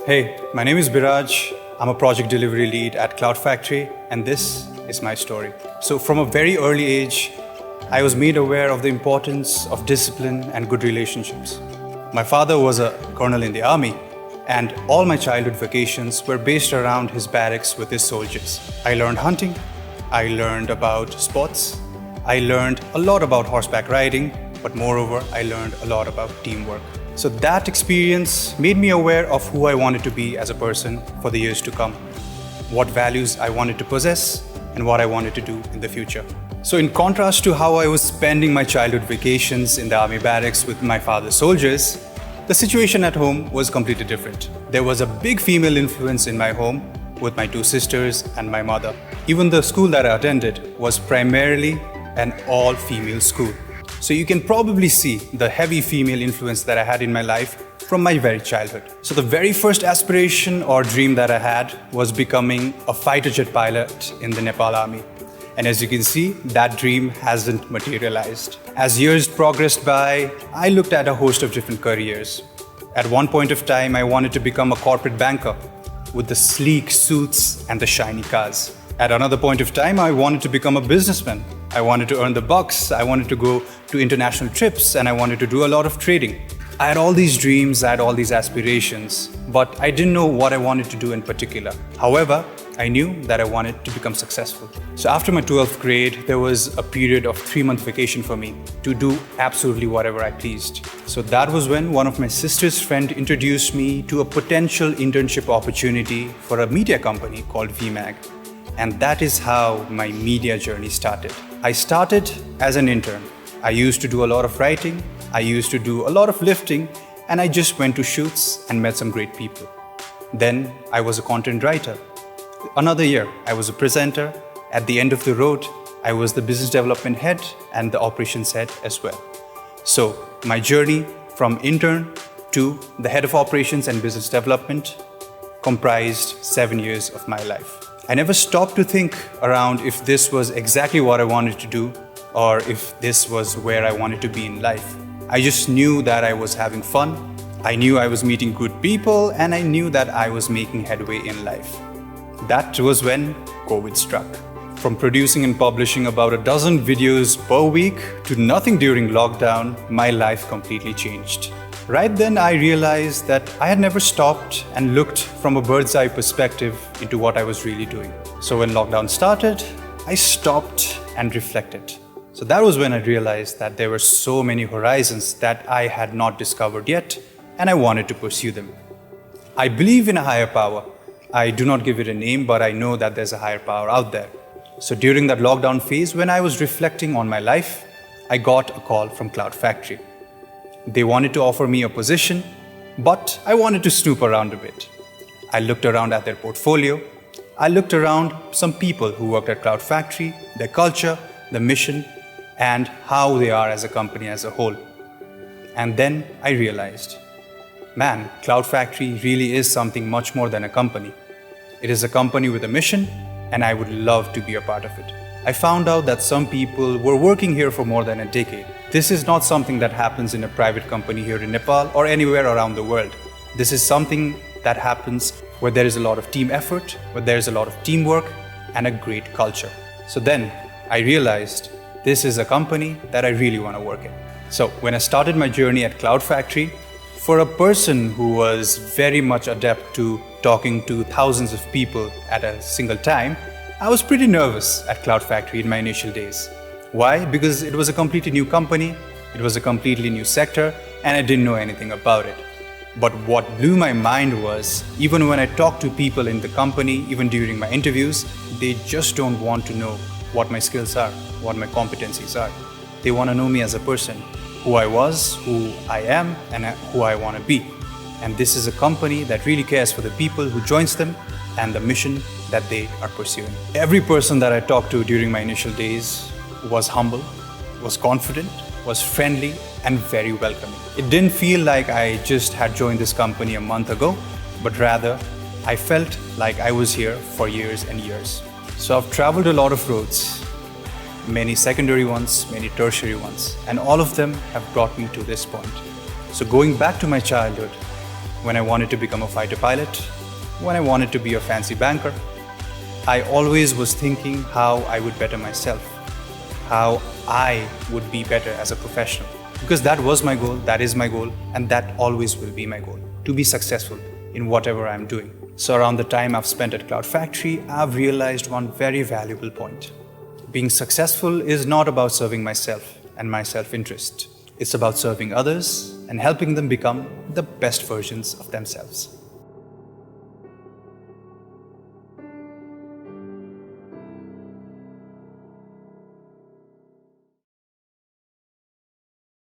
Hey, my name is Biraj. I'm a project delivery lead at CloudFactory, and this is my story. So, from a very early age, I was made aware of the importance of discipline and good relationships. My father was a colonel in the army, and all my childhood vacations were based around his barracks with his soldiers. I learned hunting, I learned about sports, I learned a lot about horseback riding, but moreover, I learned a lot about teamwork. So that experience made me aware of who I wanted to be as a person for the years to come, what values I wanted to possess, and what I wanted to do in the future. So in contrast to how I was spending my childhood vacations in the army barracks with my father's soldiers, the situation at home was completely different. There was a big female influence in my home with my two sisters and my mother. Even the school that I attended was primarily an all-female school. So you can probably see the heavy female influence that I had in my life from my very childhood. So the very first aspiration or dream that I had was becoming a fighter jet pilot in the Nepal army. And as you can see, that dream hasn't materialized. As years progressed by, I looked at a host of different careers. At one point of time, I wanted to become a corporate banker with the sleek suits and the shiny cars. At another point of time, I wanted to become a businessman. I wanted to earn the bucks, I wanted to go to international trips, and I wanted to do a lot of trading. I had all these dreams, I had all these aspirations, but I didn't know what I wanted to do in particular. However, I knew that I wanted to become successful. So after my 12th grade, there was a period of 3-month vacation for me to do absolutely whatever I pleased. So that was when one of my sister's friend introduced me to a potential internship opportunity for a media company called VMAG. And that is how my media journey started. I started as an intern. I used to do a lot of writing, I used to do a lot of lifting, and I just went to shoots and met some great people. Then I was a content writer. Another year, I was a presenter. At the end of the road, I was the business development head and the operations head as well. So my journey from intern to the head of operations and business development comprised 7 years of my life. I never stopped to think around if this was exactly what I wanted to do or if this was where I wanted to be in life. I just knew that I was having fun, I knew I was meeting good people, and I knew that I was making headway in life. That was when COVID struck. From producing and publishing about a dozen videos per week to nothing during lockdown, my life completely changed. Right then, I realized that I had never stopped and looked from a bird's eye perspective into what I was really doing. So when lockdown started, I stopped and reflected. So that was when I realized that there were so many horizons that I had not discovered yet, and I wanted to pursue them. I believe in a higher power. I do not give it a name, but I know that there's a higher power out there. So during that lockdown phase, when I was reflecting on my life, I got a call from CloudFactory. They wanted to offer me a position, but I wanted to snoop around a bit. I looked around at their portfolio. I looked around some people who worked at CloudFactory, their culture, the mission, and how they are as a company as a whole. And then I realized, man, CloudFactory really is something much more than a company. It is a company with a mission, and I would love to be a part of it. I found out that some people were working here for more than a decade. This is not something that happens in a private company here in Nepal or anywhere around the world. This is something that happens where there is a lot of team effort, where there is a lot of teamwork, and a great culture. So then I realized this is a company that I really want to work in. So when I started my journey at CloudFactory, for a person who was very much adept to talking to thousands of people at a single time, I was pretty nervous at CloudFactory in my initial days. Why? Because it was a completely new company, it was a completely new sector, and I didn't know anything about it. But what blew my mind was, even when I talked to people in the company, even during my interviews, they just don't want to know what my skills are, what my competencies are. They want to know me as a person, who I was, who I am, and who I want to be. And this is a company that really cares for the people who joins them and the mission that they are pursuing. Every person that I talked to during my initial days was humble, was confident, was friendly, and very welcoming. It didn't feel like I just had joined this company a month ago, but rather I felt like I was here for years and years. So I've traveled a lot of roads, many secondary ones, many tertiary ones, and all of them have brought me to this point. So going back to my childhood, when I wanted to become a fighter pilot, when I wanted to be a fancy banker. I always was thinking how I would better myself, how I would be better as a professional. Because that was my goal, that is my goal, and that always will be my goal, to be successful in whatever I'm doing. So around the time I've spent at CloudFactory, I've realized one very valuable point. Being successful is not about serving myself and my self-interest. It's about serving others and helping them become the best versions of themselves.